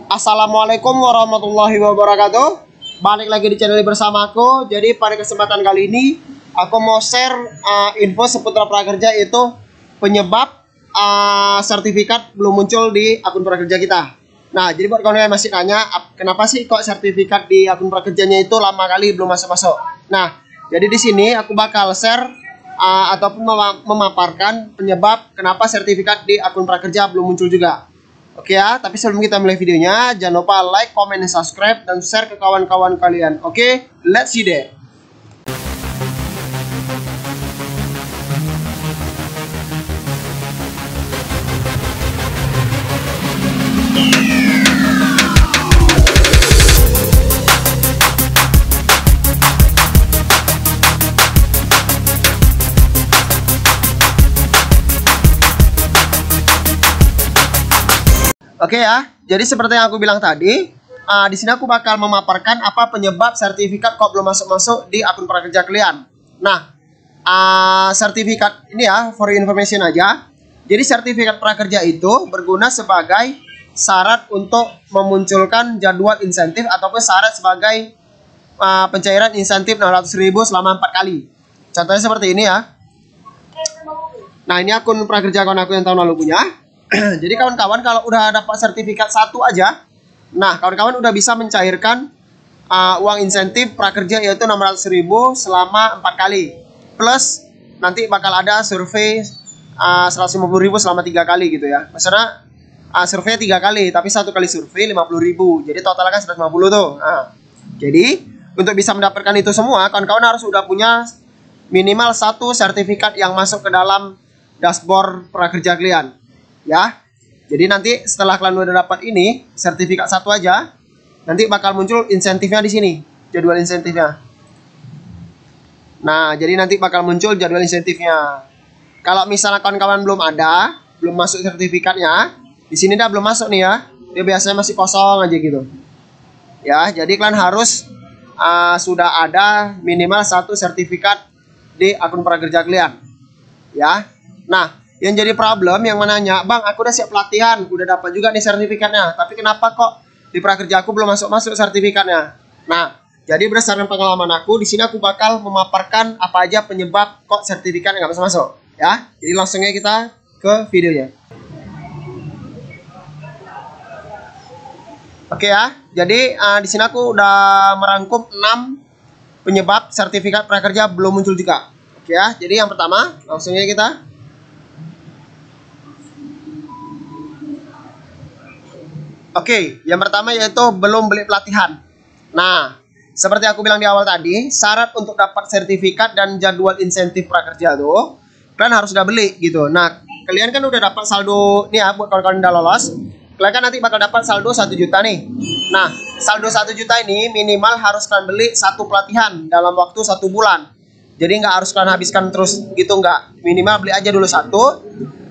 Assalamualaikum warahmatullahi wabarakatuh. Balik lagi di channel bersama aku. Jadi pada kesempatan kali ini aku mau share info seputar prakerja, yaitu penyebab sertifikat belum muncul di akun prakerja kita. Nah, jadi buat kawan yang masih tanya, kenapa sih kok sertifikat di akun prakerjanya itu lama kali belum masuk-masuk? Nah, jadi di sini aku bakal share ataupun memaparkan penyebab kenapa sertifikat di akun prakerja belum muncul juga. Oke ya, tapi sebelum kita mulai videonya, jangan lupa like, comment, dan subscribe, dan share ke kawan-kawan kalian. Oke, let's see deh. Oke ya, jadi seperti yang aku bilang tadi, di sini aku bakal memaparkan apa penyebab sertifikat kok belum masuk-masuk di akun prakerja kalian. Nah, sertifikat ini ya, for information aja. Jadi sertifikat prakerja itu berguna sebagai syarat untuk memunculkan jadwal insentif ataupun syarat sebagai pencairan insentif 600.000 selama 4 kali. Contohnya seperti ini ya. Nah, ini akun prakerja kawan aku yang tahun lalu punya. Jadi kawan-kawan kalau udah dapat sertifikat satu aja, nah kawan-kawan udah bisa mencairkan uang insentif prakerja, yaitu 600.000 selama 4 kali. Plus nanti bakal ada survei 150.000 selama 3 kali gitu ya. Maksudnya survei 3 kali, tapi satu kali survei 50.000. Jadi totalnya kan 150 tuh. Nah, jadi untuk bisa mendapatkan itu semua, kawan-kawan harus udah punya minimal satu sertifikat yang masuk ke dalam dashboard prakerja kalian. Ya, jadi nanti setelah kalian udah dapat ini sertifikat satu aja, nanti bakal muncul insentifnya di sini, jadwal insentifnya. Nah, jadi nanti bakal muncul jadwal insentifnya. Kalau misalnya kawan-kawan belum masuk sertifikatnya, di sini dah belum masuk nih ya, dia biasanya masih kosong aja gitu. Ya, jadi kalian harus sudah ada minimal satu sertifikat di akun prakerja kalian. Ya, nah. Yang jadi problem yang menanya, bang aku udah siap pelatihan, udah dapat juga nih sertifikatnya, tapi kenapa kok di prakerja aku belum masuk sertifikatnya? Nah, jadi berdasarkan pengalaman aku, di sini aku bakal memaparkan apa aja penyebab kok sertifikatnya nggak masuk, ya. Jadi langsungnya kita ke videonya. Oke ya, jadi di sini aku udah merangkum 6 penyebab sertifikat prakerja belum muncul juga. Oke ya, jadi yang pertama langsungnya kita. Oke, yang pertama yaitu belum beli pelatihan. Nah, seperti aku bilang di awal tadi, syarat untuk dapat sertifikat dan jadwal insentif prakerja tuh, kalian harus udah beli gitu. Nah, kalian kan udah dapat saldo nih ya, buat kawan-kawan udah lolos, kalian kan nanti bakal dapat saldo 1 juta nih. Nah, saldo 1 juta ini minimal harus kalian beli satu pelatihan dalam waktu 1 bulan. Jadi nggak harus kalian habiskan terus gitu, nggak. Minimal beli aja dulu satu.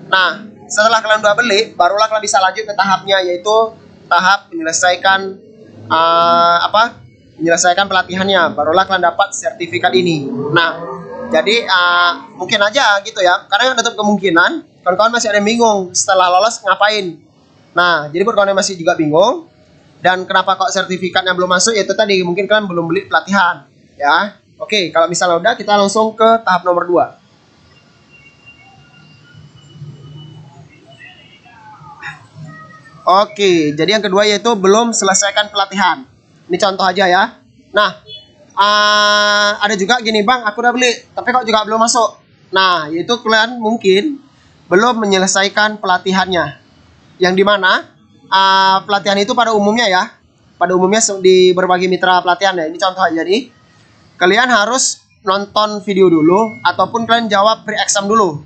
Nah, setelah kalian udah beli, barulah kalian bisa lanjut ke tahapnya, yaitu tahap menyelesaikan menyelesaikan pelatihannya, barulah kalian dapat sertifikat ini. Nah, jadi mungkin aja gitu ya, karena ada kemungkinan kawan-kawan masih ada yang bingung setelah lolos ngapain. Nah, jadi buat kawan yang masih juga bingung dan kenapa kok sertifikatnya belum masuk, yaitu tadi mungkin kalian belum beli pelatihan ya. Oke, kalau misalnya udah, kita langsung ke tahap nomor 2. Oke, jadi yang kedua yaitu belum selesaikan pelatihan. Ini contoh aja ya. Nah, ada juga gini, bang aku udah beli, tapi kok juga belum masuk. Nah, yaitu kalian mungkin belum menyelesaikan pelatihannya. Yang dimana pelatihan itu pada umumnya ya, pada umumnya di berbagai mitra pelatihan ya. Ini contoh aja nih. Kalian harus nonton video dulu, ataupun kalian jawab pre-exam dulu.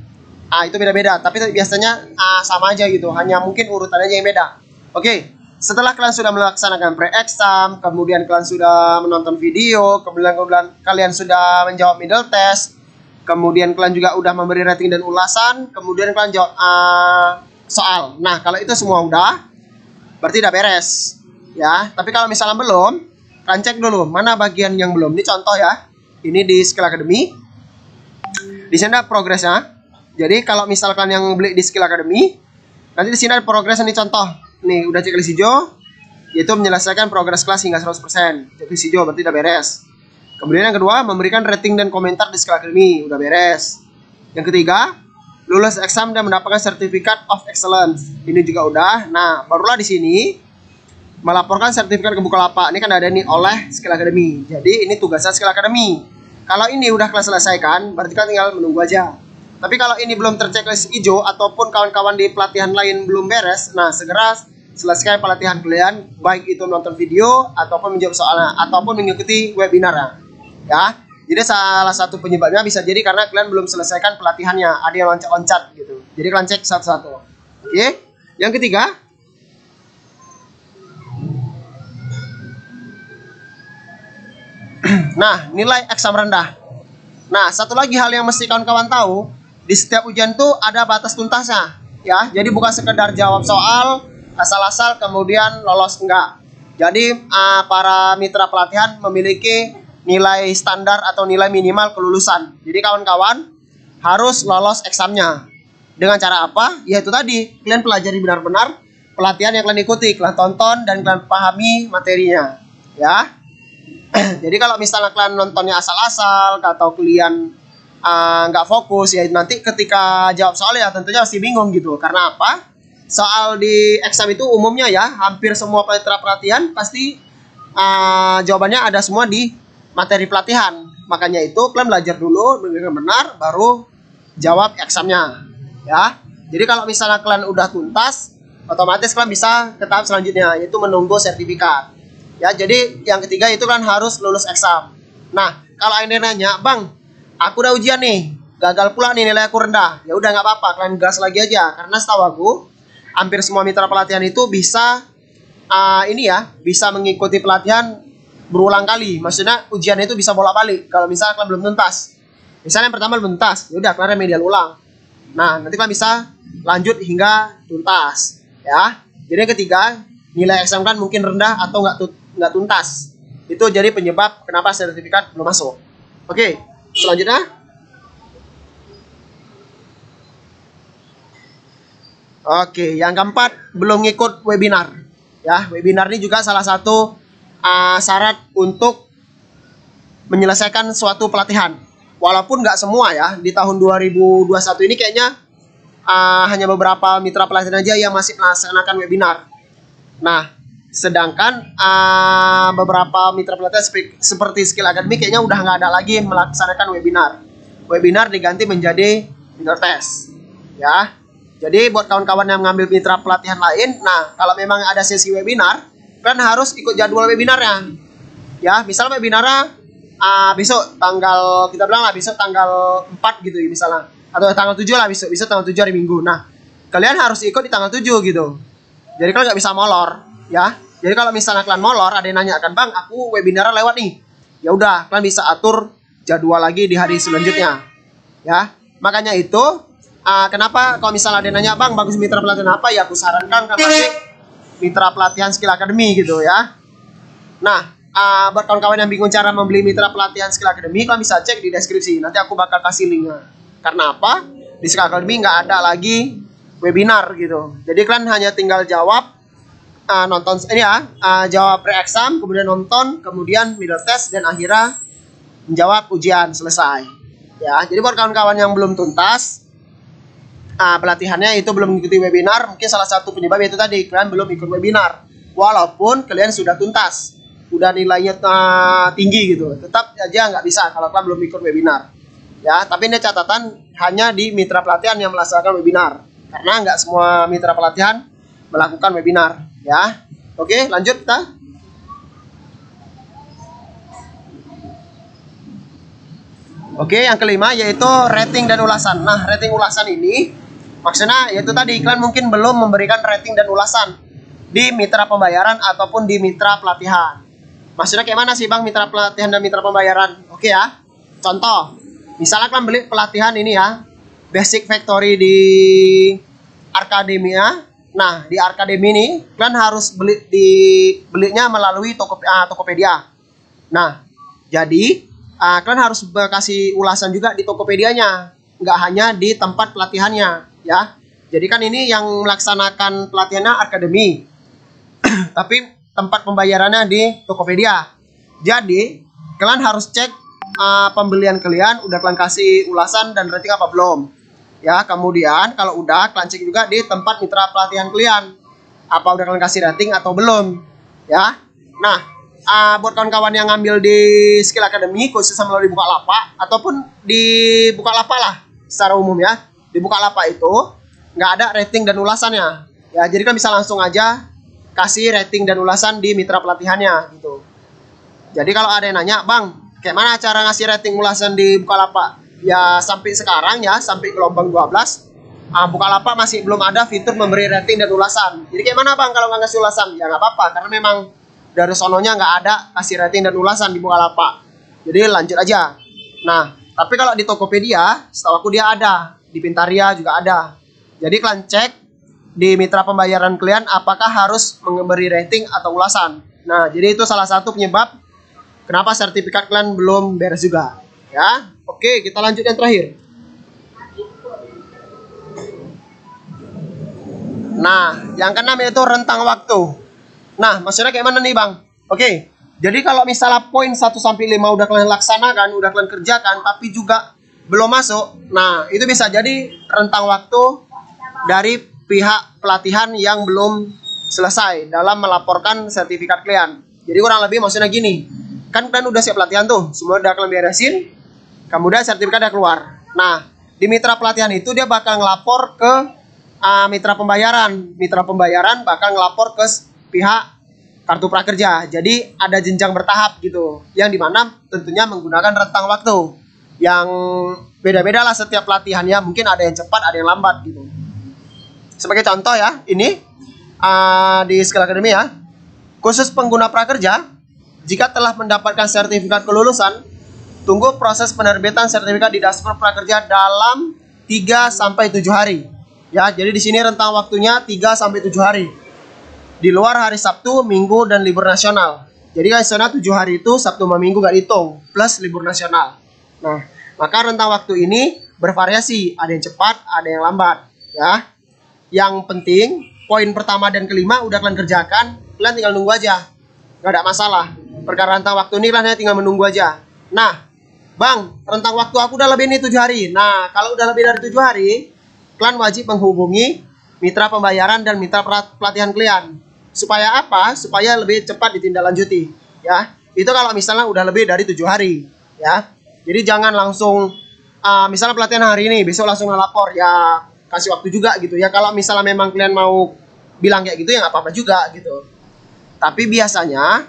Itu beda-beda, tapi biasanya sama aja gitu, hanya mungkin urutannya aja yang beda. Oke, setelah kalian sudah melaksanakan pre-exam, kemudian kalian sudah menonton video, kemudian kalian sudah menjawab middle test, kemudian kalian juga udah memberi rating dan ulasan, kemudian kalian jawab soal. Nah, kalau itu semua udah, berarti udah beres ya. Tapi kalau misalnya belum, kalian cek dulu mana bagian yang belum. Ini contoh ya, ini di Skill Academy, di sini ada progresnya. Jadi kalau misalkan yang beli di Skill Academy, nanti di sini ada progres nih, contoh. Nih udah checklist hijau. yaitu menyelesaikan progres kelas hingga 100%. Checklist hijau berarti udah beres. Kemudian yang kedua, memberikan rating dan komentar di Skill Academy, udah beres. Yang ketiga, lulus exam dan mendapatkan Certificate of Excellence, ini juga udah. Nah, barulah di sini melaporkan sertifikat ke Bukalapak. Ini kan ada nih oleh Skill Academy. Jadi ini tugasnya Skill Academy. Kalau ini udah kelas selesaikan, berarti kan tinggal menunggu aja. Tapi kalau ini belum terchecklist hijau ataupun kawan-kawan di pelatihan lain belum beres, nah segera selesai pelatihan kalian, baik itu nonton video ataupun menjawab soalnya ataupun mengikuti webinar ya. Jadi salah satu penyebabnya bisa jadi karena kalian belum selesaikan pelatihannya, ada yang loncat-loncat gitu. Jadi kalian cek satu-satu. Oke. Yang ketiga, nah, nilai eksam rendah. Nah, satu lagi hal yang mesti kawan-kawan tahu, di setiap ujian tuh ada batas tuntasnya, ya. Jadi bukan sekedar jawab soal asal-asal kemudian lolos, enggak. Jadi para mitra pelatihan memiliki nilai standar atau nilai minimal kelulusan. Jadi kawan-kawan harus lolos eksamnya. Dengan cara apa? Yaitu tadi, kalian pelajari benar-benar pelatihan yang kalian ikuti, kalian tonton dan kalian pahami materinya, ya. Jadi kalau misalnya kalian nontonnya asal-asal atau kalian nggak fokus, ya nanti ketika jawab soal ya tentunya pasti bingung gitu. Karena apa? Soal di exam itu umumnya ya hampir semua mitra pelatihan pasti jawabannya ada semua di materi pelatihan. Makanya itu kalian belajar dulu benar-benar baru jawab examnya, ya. Jadi kalau misalnya kalian udah tuntas, otomatis kalian bisa ke tahap selanjutnya, yaitu menunggu sertifikat. Ya, jadi yang ketiga itu kan harus lulus exam. Nah, kalau Anda nanya, "Bang, aku udah ujian nih, gagal pula nih, nilai aku rendah." Ya udah nggak apa-apa, kalian gas lagi aja. Karena setahu aku, hampir semua mitra pelatihan itu bisa bisa mengikuti pelatihan berulang kali. Maksudnya ujian itu bisa bolak-balik. Kalau misalnya kalian belum tuntas, misalnya yang pertama belum tuntas, ya udah kalian remedial ulang. Nah, nanti kalian bisa lanjut hingga tuntas, ya. Jadi yang ketiga, nilai exam kan mungkin rendah atau nggak tuntas. Itu jadi penyebab kenapa sertifikat belum masuk. Oke, selanjutnya. Oke, yang keempat, belum ngikut webinar. Ya, webinar ini juga salah satu syarat untuk menyelesaikan suatu pelatihan. Walaupun nggak semua ya, di tahun 2021 ini kayaknya hanya beberapa mitra pelatihan aja yang masih melaksanakan webinar. Nah, sedangkan beberapa mitra pelatihan seperti Skill Academy kayaknya udah nggak ada lagi melaksanakan webinar. Webinar diganti menjadi minor test, ya. Jadi buat kawan-kawan yang mengambil mitra pelatihan lain, nah kalau memang ada sesi webinar, kan harus ikut jadwal webinarnya. Ya, misal webinarnya besok tanggal, kita bilang lah besok tanggal 4 gitu misalnya, atau tanggal 7 lah, besok tanggal 7 hari Minggu. Nah, kalian harus ikut di tanggal 7 gitu. Jadi kalian nggak bisa molor, ya. Jadi kalau misalnya kalian molor, ada yang nanya kan, "Bang, aku webinarnya lewat nih." Ya udah, kalian bisa atur jadwal lagi di hari selanjutnya. Ya, makanya itu kenapa kalau misalnya ada yang nanya, "Bang, bagus mitra pelatihan apa?" Ya aku sarankan kan pasti mitra pelatihan Skill Academy gitu ya. Nah, buat kawan-kawan yang bingung cara membeli mitra pelatihan Skill Academy, kalian bisa cek di deskripsi. Nanti aku bakal kasih linknya. Karena apa? Di Skill Academy nggak ada lagi webinar gitu. Jadi kalian hanya tinggal jawab nonton ini ya, jawab pre-exam, kemudian nonton, kemudian middle test, dan akhirnya menjawab ujian selesai. Ya, jadi buat kawan-kawan yang belum tuntas pelatihannya itu belum mengikuti webinar, mungkin salah satu penyebab itu tadi kalian belum ikut webinar. Walaupun kalian sudah tuntas, udah nilainya tinggi gitu, tetap aja nggak bisa kalau kalian belum ikut webinar. Ya, tapi ini catatan hanya di mitra pelatihan yang melaksanakan webinar, karena nggak semua mitra pelatihan melakukan webinar. Ya, oke, lanjut kita. Oke, yang kelima yaitu rating dan ulasan. Nah, rating ulasan ini maksudnya yaitu tadi kalian mungkin belum memberikan rating dan ulasan di mitra pembayaran ataupun di mitra pelatihan. Maksudnya kayak mana sih Bang mitra pelatihan dan mitra pembayaran? Oke ya. Contoh, misalnya kalian beli pelatihan ini ya, Basic Factory di Arkademia. Nah, di Arkademia ini kalian harus belinya melalui Tokopedia. Nah, jadi kalian harus kasih ulasan juga di Tokopedia-nya, nggak hanya di tempat pelatihannya, ya. Jadi kan ini yang melaksanakan pelatihannya Arkademi, tapi tempat pembayarannya di Tokopedia. Jadi kalian harus cek pembelian kalian udah kalian kasih ulasan dan rating apa belum. Ya, kemudian kalau udah kalian cek juga di tempat mitra pelatihan kalian. Apa udah kalian kasih rating atau belum. Ya. Nah, buat kawan-kawan yang ngambil di Skill Academy khususnya melalui Bukalapak ataupun di Bukalapak lah secara umum ya. Di Bukalapak itu nggak ada rating dan ulasannya. Ya, jadi kan bisa langsung aja kasih rating dan ulasan di mitra pelatihannya gitu. Jadi kalau ada yang nanya, "Bang, kayak mana cara ngasih rating ulasan di Bukalapak?" Ya sampai sekarang ya, sampai gelombang 12 Bukalapak masih belum ada fitur memberi rating dan ulasan. Jadi kayak mana Bang kalau nggak ngasih ulasan? Ya nggak apa-apa, karena memang dari sononya nggak ada kasih rating dan ulasan di Bukalapak. Jadi lanjut aja. Nah, tapi kalau di Tokopedia, setahu aku dia ada. Di Pintaria juga ada. Jadi kalian cek di mitra pembayaran kalian apakah harus memberi rating atau ulasan. Nah, jadi itu salah satu penyebab kenapa sertifikat kalian belum beres juga. Ya, oke, kita lanjut yang terakhir. Nah, yang keenam yaitu rentang waktu. Nah, maksudnya kayak mana nih Bang? Oke, jadi kalau misalnya poin 1-5 udah kalian laksanakan, udah kalian kerjakan, tapi juga belum masuk, nah itu bisa jadi rentang waktu dari pihak pelatihan yang belum selesai dalam melaporkan sertifikat kalian. Jadi kurang lebih maksudnya gini, kan kalian udah siap pelatihan tuh, semua udah kalian beresin, kemudian sertifikat udah keluar. Nah, di mitra pelatihan itu dia bakal ngelapor ke mitra pembayaran. Mitra pembayaran bakal ngelapor ke pihak kartu prakerja. Jadi ada jenjang bertahap gitu, yang dimana tentunya menggunakan rentang waktu yang beda-beda lah setiap pelatihannya. Mungkin ada yang cepat, ada yang lambat gitu. Sebagai contoh ya, ini di Skill Academy ya, khusus pengguna prakerja, jika telah mendapatkan sertifikat kelulusan, tunggu proses penerbitan sertifikat di dashboard prakerja dalam 3-7 hari. Ya, jadi di sini rentang waktunya 3-7 hari. Di luar hari Sabtu, Minggu, dan libur nasional. Jadi kan sana 7 hari itu Sabtu sama Minggu gak dihitung, plus libur nasional. Nah, maka rentang waktu ini bervariasi, ada yang cepat, ada yang lambat. Ya, yang penting poin pertama dan kelima udah kalian kerjakan, kalian tinggal nunggu aja, nggak ada masalah. Perkara rentang waktu ini kalian tinggal menunggu aja. Nah, Bang, rentang waktu aku udah lebih nih 7 hari. Nah, kalau udah lebih dari 7 hari, kalian wajib menghubungi mitra pembayaran dan mitra pelatihan kalian. Supaya apa? Supaya lebih cepat ditindaklanjuti. Ya, itu kalau misalnya udah lebih dari 7 hari. Ya, jadi jangan langsung misalnya pelatihan hari ini, besok langsung ngelapor. Ya, kasih waktu juga gitu ya. Kalau misalnya memang kalian mau bilang kayak gitu ya nggak apa-apa juga gitu. Tapi biasanya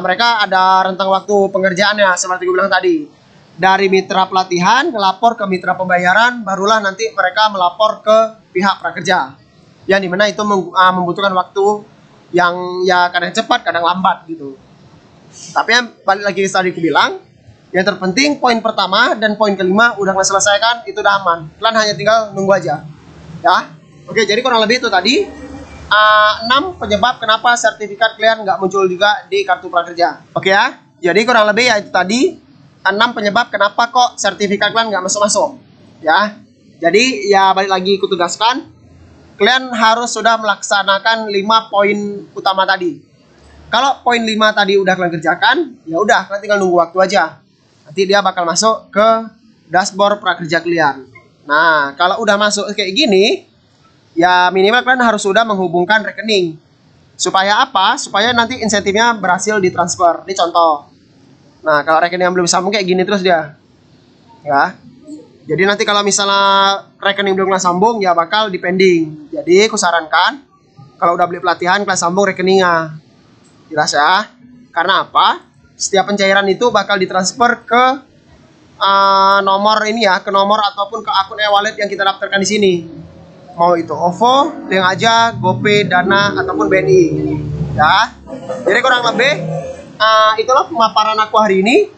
mereka ada rentang waktu pengerjaannya seperti gue bilang tadi. Dari mitra pelatihan ngelapor ke mitra pembayaran, barulah nanti mereka melapor ke pihak prakerja. Yang dimana itu membutuhkan waktu yang ya kadang cepat, kadang lambat gitu. Tapi yang balik lagi tadi aku bilang, yang terpenting poin pertama dan poin kelima udah kalian selesaikan, itu udah aman. Kalian hanya tinggal nunggu aja. Ya. Oke, jadi kurang lebih itu tadi 6 penyebab kenapa sertifikat kalian nggak muncul juga di kartu prakerja. Oke ya. Jadi kurang lebih ya itu tadi 6 penyebab kenapa kok sertifikat kalian nggak masuk-masuk. Ya. Jadi ya balik lagi aku tegaskan, kalian harus sudah melaksanakan 5 poin utama tadi. Kalau poin 5 tadi udah kalian kerjakan, ya udah kalian tinggal nunggu waktu aja. Nanti dia bakal masuk ke dashboard prakerja kalian. Nah, kalau udah masuk kayak gini, ya minimal kalian harus sudah menghubungkan rekening. Supaya apa? Supaya nanti insentifnya berhasil ditransfer. Ini contoh. Nah, kalau rekening yang belum sambung kayak gini terus dia. Ya. Jadi nanti kalau misalnya rekening belum sambung, ya bakal dipending. Jadi aku sarankan, kalau udah beli pelatihan, kalian sambung rekeningnya. Jelas ya? Karena apa? Setiap pencairan itu bakal ditransfer ke nomor ini ya, ke nomor ataupun ke akun e-wallet yang kita daftarkan di sini. Mau itu OVO, Link Aja, GoPay, Dana, ataupun BNI. Ya. Jadi kurang lebih itulah pemaparan aku hari ini.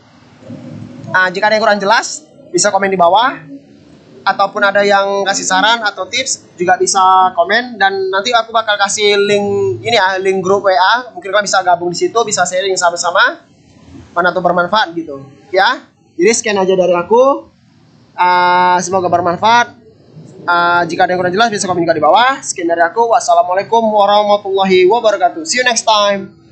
Jika ada yang kurang jelas, bisa komen di bawah. Ataupun ada yang kasih saran atau tips, juga bisa komen. Dan nanti aku bakal kasih link ini ya, link grup WA. Mungkin kalian bisa gabung di situ, bisa sharing sama-sama. Mana tuh bermanfaat gitu. Ya. Jadi sekian aja dari aku. Semoga bermanfaat. Jika ada yang kurang jelas bisa komen juga di bawah. Sekian dari aku. Wassalamualaikum warahmatullahi wabarakatuh. See you next time.